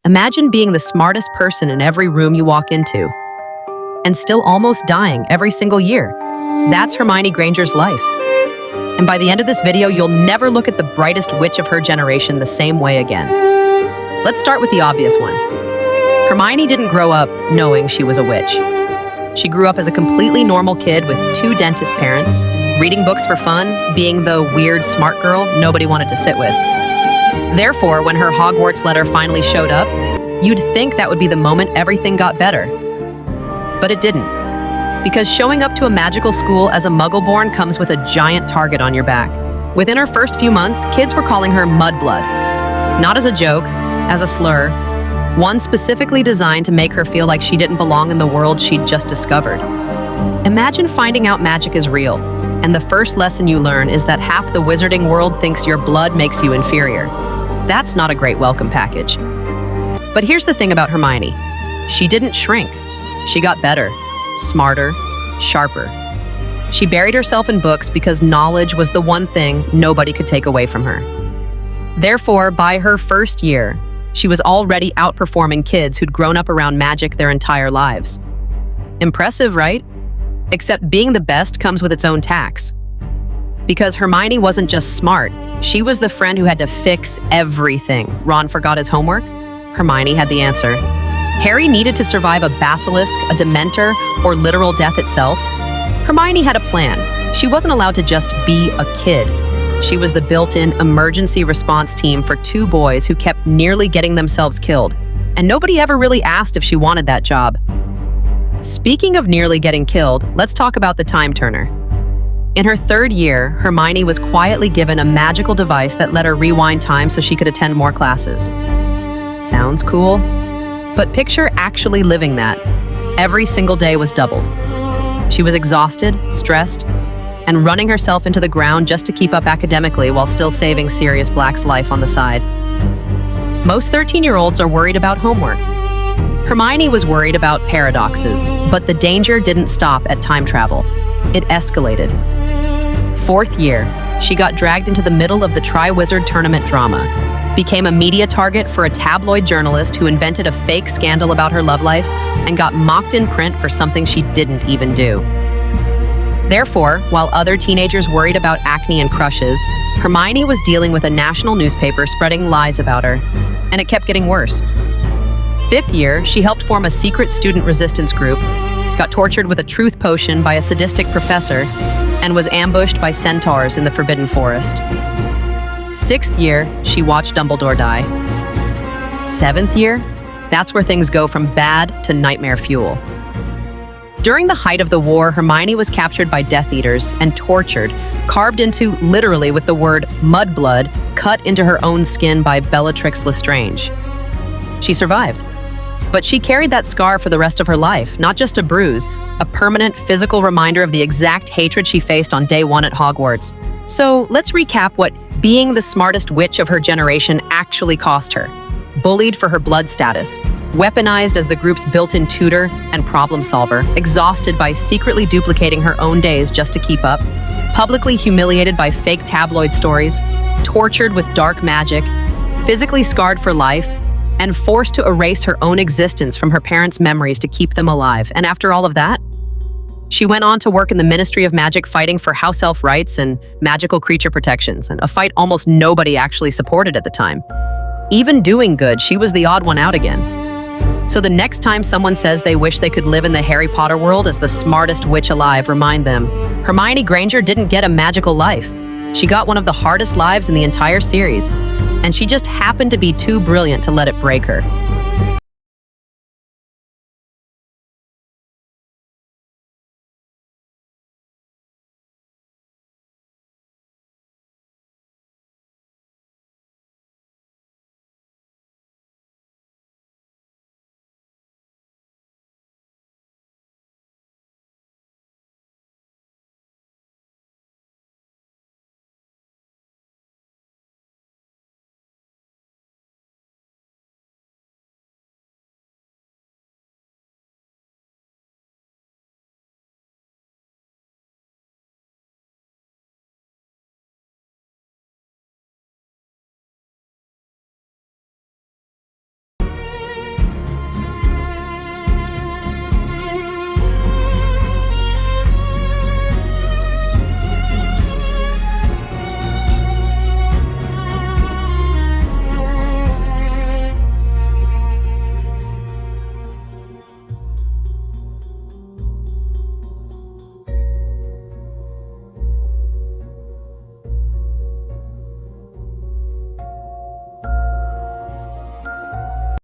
Imagine being the smartest person in every room you walk into, and still almost dying every single year. That's Hermione Granger's life. And by the end of this video, you'll never look at the brightest witch of her generation the same way again. Let's start with the obvious one. Hermione didn't grow up knowing she was a witch. She grew up as a completely normal kid with 2 dentist parents, reading books for fun, being the weird smart girl nobody wanted to sit with. Therefore, when her Hogwarts letter finally showed up, you'd think that would be the moment everything got better. But it didn't. Because showing up to a magical school as a Muggle-born comes with a giant target on your back. Within her first few months, kids were calling her Mudblood. Not as a joke, as a slur, one specifically designed to make her feel like she didn't belong in the world she'd just discovered. Imagine finding out magic is real, and the first lesson you learn is that half the wizarding world thinks your blood makes you inferior. That's not a great welcome package. But here's the thing about Hermione. She didn't shrink. She got better, smarter, sharper. She buried herself in books because knowledge was the one thing nobody could take away from her. Therefore, by her first year, she was already outperforming kids who'd grown up around magic their entire lives. Impressive, right? Except being the best comes with its own tax. Because Hermione wasn't just smart, she was the friend who had to fix everything. Ron forgot his homework? Hermione had the answer. Harry needed to survive a basilisk, a dementor, or literal death itself. Hermione had a plan. She wasn't allowed to just be a kid. She was the built-in emergency response team for 2 boys who kept nearly getting themselves killed, and nobody ever really asked if she wanted that job. Speaking of nearly getting killed, let's talk about the time turner. In her 3rd year, Hermione was quietly given a magical device that let her rewind time so she could attend more classes. Sounds cool? But picture actually living that. Every single day was doubled. She was exhausted, stressed, and running herself into the ground just to keep up academically while still saving Sirius Black's life on the side. Most 13-year-olds are worried about homework. Hermione was worried about paradoxes, but the danger didn't stop at time travel. It escalated. 4th year, she got dragged into the middle of the Triwizard Tournament drama, became a media target for a tabloid journalist who invented a fake scandal about her love life, and got mocked in print for something she didn't even do. Therefore, while other teenagers worried about acne and crushes, Hermione was dealing with a national newspaper spreading lies about her, and it kept getting worse. 5th year, she helped form a secret student resistance group, got tortured with a truth potion by a sadistic professor, and was ambushed by centaurs in the Forbidden Forest. 6th year, she watched Dumbledore die. 7th year, that's where things go from bad to nightmare fuel. During the height of the war, Hermione was captured by Death Eaters and tortured, carved into literally with the word Mudblood cut into her own skin by Bellatrix Lestrange. She survived. But she carried that scar for the rest of her life, not just a bruise, a permanent physical reminder of the exact hatred she faced on day 1 at Hogwarts. So let's recap what being the smartest witch of her generation actually cost her. Bullied for her blood status, weaponized as the group's built-in tutor and problem solver, exhausted by secretly duplicating her own days just to keep up, publicly humiliated by fake tabloid stories, tortured with dark magic, physically scarred for life, and forced to erase her own existence from her parents' memories to keep them alive. And after all of that, she went on to work in the Ministry of Magic fighting for house elf rights and magical creature protections, and a fight almost nobody actually supported at the time. Even doing good, she was the odd one out again. So the next time someone says they wish they could live in the Harry Potter world as the smartest witch alive, remind them, Hermione Granger didn't get a magical life. She got one of the hardest lives in the entire series, and she just happened to be too brilliant to let it break her.